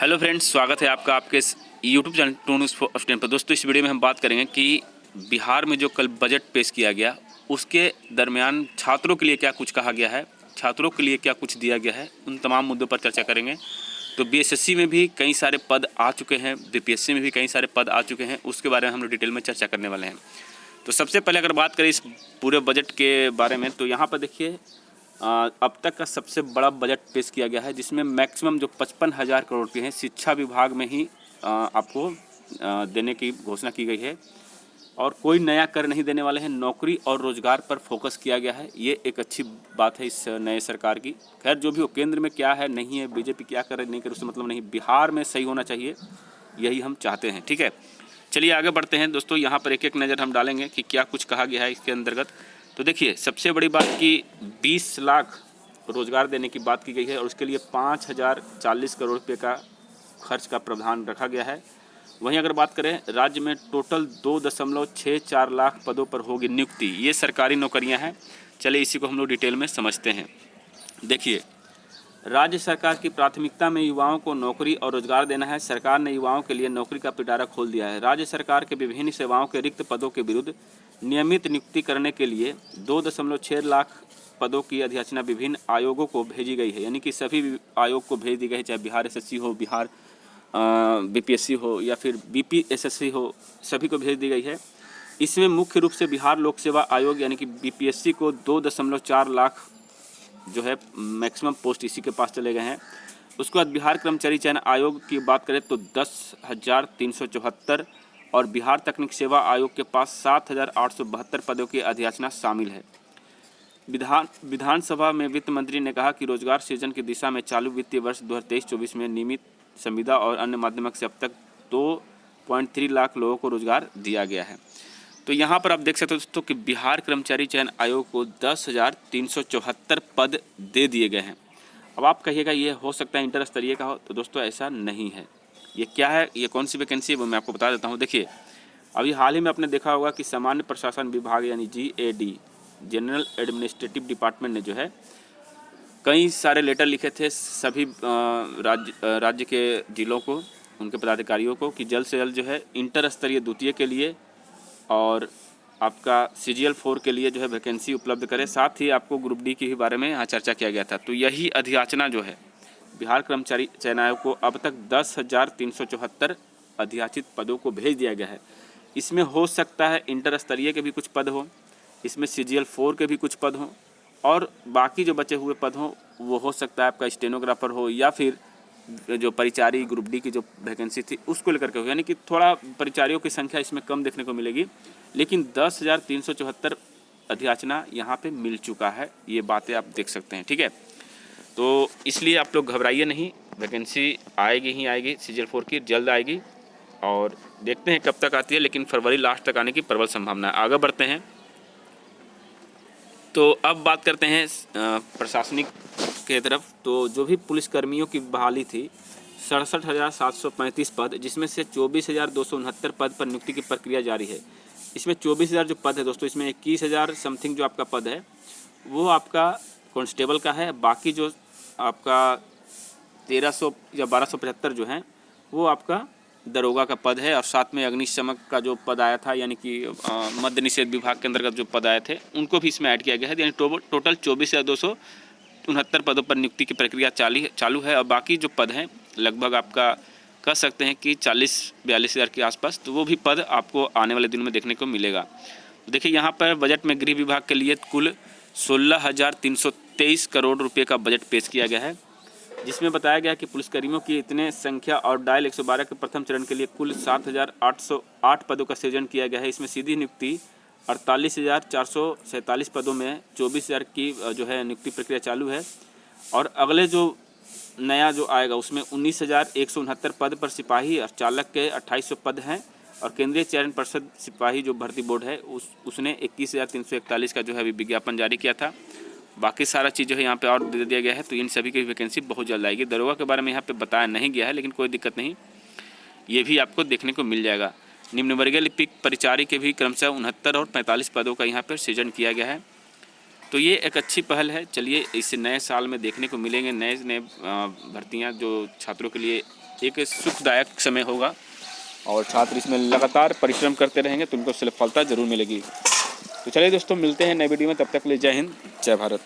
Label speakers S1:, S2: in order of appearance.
S1: Hello friends, स्वागत है आपका आपके इस YouTube channel Two News for Student पर। दोस्तों, इस वीडियो में हम बात करेंगे कि बिहार में जो कल बजट पेश किया गया उसके दरमियान छात्रों के लिए क्या कुछ कहा गया है, छात्रों के लिए क्या कुछ दिया गया है, उन तमाम मुद्दों पर चर्चा करेंगे। तो बीएसएससी में भी कई सारे पद आ चुके हैं, बीपीएससी में भी कई सारे पद आ चुके हैं, उसके बारे में हम लोग डिटेल में चर्चा करने वाले हैं। तो सबसे पहले अगर बात करें इस पूरे बजट के बारे में, तो यहाँ पर देखिए अब तक का सबसे बड़ा बजट पेश किया गया है, जिसमें मैक्सिमम जो 55,000 करोड़ के हैं शिक्षा विभाग में ही आपको देने की घोषणा की गई है। और कोई नया कर नहीं देने वाले हैं, नौकरी और रोजगार पर फोकस किया गया है। ये एक अच्छी बात है इस नए सरकार की। खैर, जो भी हो, केंद्र में क्या है नहीं है, बीजेपी क्या करे नहीं करे, उससे मतलब नहीं, बिहार में सही होना चाहिए, यही हम चाहते हैं। ठीक है, चलिए आगे बढ़ते हैं दोस्तों। यहाँ पर एक एक नज़र हम डालेंगे कि क्या कुछ कहा गया है इसके अंतर्गत। तो देखिए, सबसे बड़ी बात कि 20 लाख रोजगार देने की बात की गई है और उसके लिए 5,040 करोड़ रुपये का खर्च का प्रावधान रखा गया है। वहीं अगर बात करें, राज्य में टोटल 2.64 लाख पदों पर होगी नियुक्ति। ये सरकारी नौकरियां हैं। चलिए इसी को हम लोग डिटेल में समझते हैं। देखिए, राज्य सरकार की प्राथमिकता में युवाओं को नौकरी और रोजगार देना है। सरकार ने युवाओं के लिए नौकरी का पिटारा खोल दिया है। राज्य सरकार के विभिन्न सेवाओं के रिक्त पदों के विरुद्ध नियमित नियुक्ति करने के लिए 2.6 लाख पदों की अधिसूचना विभिन्न आयोगों को भेजी गई है। यानी कि सभी आयोग को भेज दी गई है, चाहे बिहार एसएससी हो, बिहार बीपीएससी हो या फिर बीपीएसएससी हो, सभी को भेज दी गई है। इसमें मुख्य रूप से बिहार लोक सेवा आयोग यानी कि बीपीएससी को 2.4 लाख जो है मैक्सिमम पोस्ट इसी के पास चले गए हैं। उसके बाद बिहार कर्मचारी चयन आयोग की बात करें तो 10,374 और बिहार तकनीक सेवा आयोग के पास 7,872 पदों की अधिसूचना शामिल है। विधानसभा में वित्त मंत्री ने कहा कि रोजगार सृजन की दिशा में चालू वित्तीय वर्ष 2023-24 में नियमित संविदा और अन्य माध्यमों से अब तक 2.3 लाख लोगों को रोजगार दिया गया है। तो यहाँ पर आप देख सकते हो दोस्तों कि बिहार कर्मचारी चयन आयोग को 10,374 पद दे दिए गए हैं। अब आप कहिएगा ये हो सकता है इंटर स्तरीय का हो, तो दोस्तों ऐसा नहीं है। ये क्या है, ये कौन सी वैकेंसी है, वो मैं आपको बता देता हूँ। देखिए, अभी हाल ही में आपने देखा होगा कि सामान्य प्रशासन विभाग यानी GAD, जनरल एडमिनिस्ट्रेटिव डिपार्टमेंट ने जो है कई सारे लेटर लिखे थे सभी राज्य के जिलों को, उनके पदाधिकारियों को, कि जल्द से जल्द जो है इंटर स्तरीय द्वितीय के लिए और आपका CGL 4 के लिए जो है वैकेंसी उपलब्ध करें। साथ ही आपको ग्रुप D के भी बारे में यहाँ चर्चा किया गया था। तो यही अधिसूचना जो है बिहार कर्मचारी चयन आयोग को अब तक 10,374 अधिसूचित पदों को भेज दिया गया है। इसमें हो सकता है इंटर स्तरीय के भी कुछ पद हो, इसमें CGL 4 के भी कुछ पद हों, और बाकी जो बचे हुए पद हों वो हो सकता है आपका स्टेनोग्राफर हो या फिर जो परिचारी ग्रुप D की जो वैकेंसी थी उसको लेकर के हो। यानी कि थोड़ा परिचारियों की संख्या इसमें कम देखने को मिलेगी, लेकिन 10,374 अधिसूचना यहाँ पे मिल चुका है। ये बातें आप देख सकते हैं। ठीक है, तो इसलिए आप लोग घबराइए नहीं, वैकेंसी आएगी ही आएगी, CGL 4 की जल्द आएगी और देखते हैं कब तक आती है, लेकिन फरवरी लास्ट तक आने की प्रबल संभावना है। आगे बढ़ते हैं। तो अब बात करते हैं प्रशासनिक के तरफ। तो जो भी पुलिसकर्मियों की बहाली थी 67,735 पद, जिसमें से 24,269 पद पर नियुक्ति की प्रक्रिया जारी है। इसमें 24,000 जो पद है दोस्तों, इसमें 21,000 समथिंग जो आपका पद है वो आपका कांस्टेबल का है। बाकी जो आपका 1,300 या 1,275 जो हैं वो आपका दरोगा का पद है। और साथ में अग्निशमक का जो पद आया था, यानी कि मद्य निषेध विभाग के अंतर्गत जो पद आए थे, उनको भी इसमें ऐड किया गया है। यानी टोटल 24,269 पदों पर नियुक्ति की प्रक्रिया चालू है। और बाकी जो पद हैं लगभग आपका कह सकते हैं कि 40-42 हज़ार के आसपास, तो वो भी पद आपको आने वाले दिनों में देखने को मिलेगा। देखिए, यहाँ पर बजट में गृह विभाग के लिए कुल 16,323 करोड़ रुपये का बजट पेश किया गया है, जिसमें बताया गया कि पुलिसकर्मियों की इतने संख्या और डायल 112 के प्रथम चरण के लिए कुल 7,808 पदों का सृजन किया गया है। इसमें सीधी नियुक्ति 48,447 पदों में 24,000 की जो है नियुक्ति प्रक्रिया चालू है। और अगले जो नया जो आएगा उसमें 19,169 पद पर सिपाही और चालक के 2,800 पद हैं। और केंद्रीय चयन परिषद सिपाही जो भर्ती बोर्ड है उसने 21,341 का जो है अभी विज्ञापन जारी किया था। बाकी सारा चीज़ जो है यहाँ पे और दे दिया गया है। तो इन सभी की वैकेंसी बहुत जल्द आएगी। दरोगा के बारे में यहाँ पे बताया नहीं गया है, लेकिन कोई दिक्कत नहीं, ये भी आपको देखने को मिल जाएगा। निम्न वर्गीय लिपिक परिचारी के भी क्रमशः 69 और 45 पदों का यहाँ पर सृजन किया गया है। तो ये एक अच्छी पहल है। चलिए, इस नए साल में देखने को मिलेंगे नए भर्तियाँ जो छात्रों के लिए एक सुखदायक समय होगा और छात्र इसमें लगातार परिश्रम करते रहेंगे तो उनको सफलता जरूर मिलेगी। तो चलिए दोस्तों, मिलते हैं नए वीडियो में, तब तक के लिए जय हिंद, जय भारत।